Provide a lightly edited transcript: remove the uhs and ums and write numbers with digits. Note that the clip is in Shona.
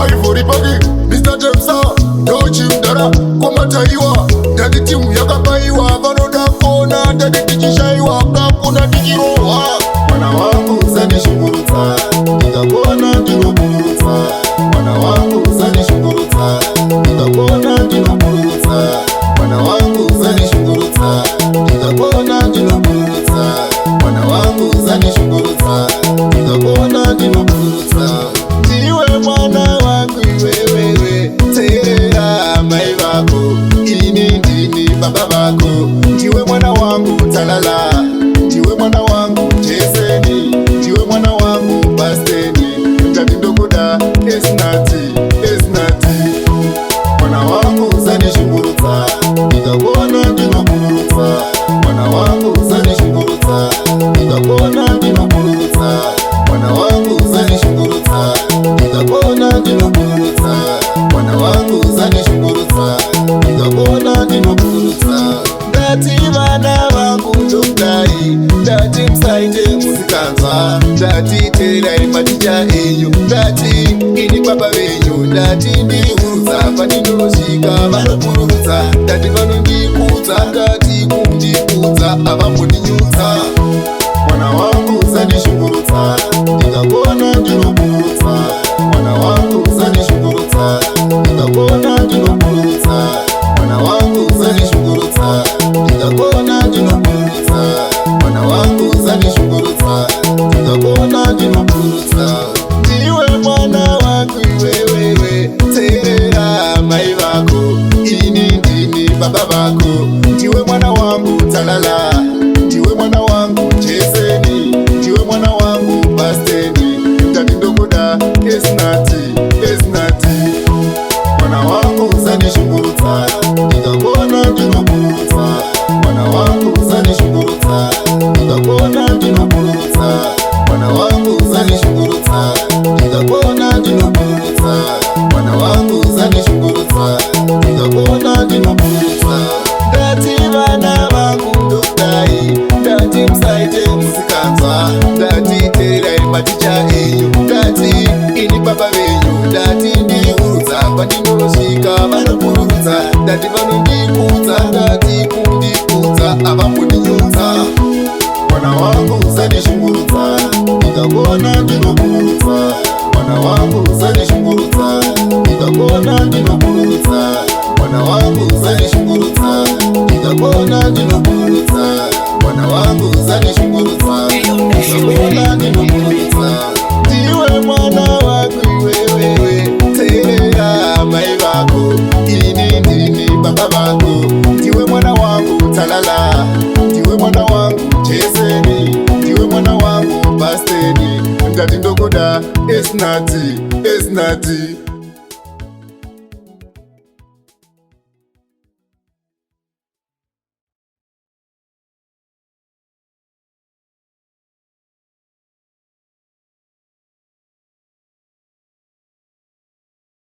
Mr. Tembisa, Dara, Koma Taiwa, Daddy Timu Yakapaiwa, Vanoda Kona, Daddy Tichishaiwa, Kakuna Tichirowa. Mwana wangu zani shunguruta, nikakona ndinoburuta. Mwana wangu zani shunguruta, nikakona ndinoburuta. Mwana wangu zani shunguruta, nikakona ndinoburuta. Mwana wangu zani shunguruta, nikakona ndinoburuta. Ndiwe mwana wangu wewe, tera mai vako, ini ndini baba vako. Ndiwe mwana wangu talala, ndiwe mwana wangu cheseni, ndiwe mwana wangu basteni. Ndani ndogoda esnati. Mwana wangu zani shunguruta, nikakona ndinoburuta. Mwana wangu zani shunguruta, nikakona ndinoburuta. Mwana wangu zani shunguruta, nikakona ndinoburuta. Mwana wangu zani shunguruta, nikakona ndinoburuta. Ndati vana vangu ndodai, ndati msaite musikanzwa, ndati terai maticha enyu, ndati ini baba venyu, ndati ndiudza pandinoshika vanopurudza, ndati vanondikudza, ndati kundikudza avambondinyudza. Mwana wangu zani shunguruta, nikakona ndinoburuta. Mwana wangu zani shunguruta, nikakona ndinoburuta. Mwana wangu zani shunguruta, nikakona ndinoburuta. Mwana wangu zani shunguruta, nikakona ndinoburuta. Ndiwe mwana wangu wewe, tera mai vako, ini ndini baba vako. Ndiwe mwana wangu talala, ndiwe mwana wangu cheseni, ndiwe mwana wangu basteni. Ndani ndogoda esnati. Mwana wangu zani shunguruta, nikakona ndinoburuta. Mwana wangu zani shunguruta, nikakona ndinoburuta. Mwana wangu zani shunguruta, nikakona ndinoburuta. Mwana wangu zani shunguruta, nikakona ndinoburuta. Ndati vana vangu ndodai, ndati msaite musikanzwa, ndati terai maticha enyu, ndati ini baba venyu, ndati ndiudza pandinoshika vanopurudza, ndati vanondikudza, ndati kundikudza avambondinyudza. Mwana wangu zani shunguruta, nikakona ndinoburuta. Mwana wangu zani shunguruta, nikakona ndinoburuta. Mwana wangu zani shunguruta, nikakona ndinoburuta. Mwana wangu zani shunguruta, nikakona ndinoburuta. Ndiwe mwana wangu wewe, tera mai vako, ini ndini baba vako. Ndiwe mwana wangu talala, ndiwe mwana wangu cheseni, ndiwe mwana wangu basteni. Ndati ndogoda esnati.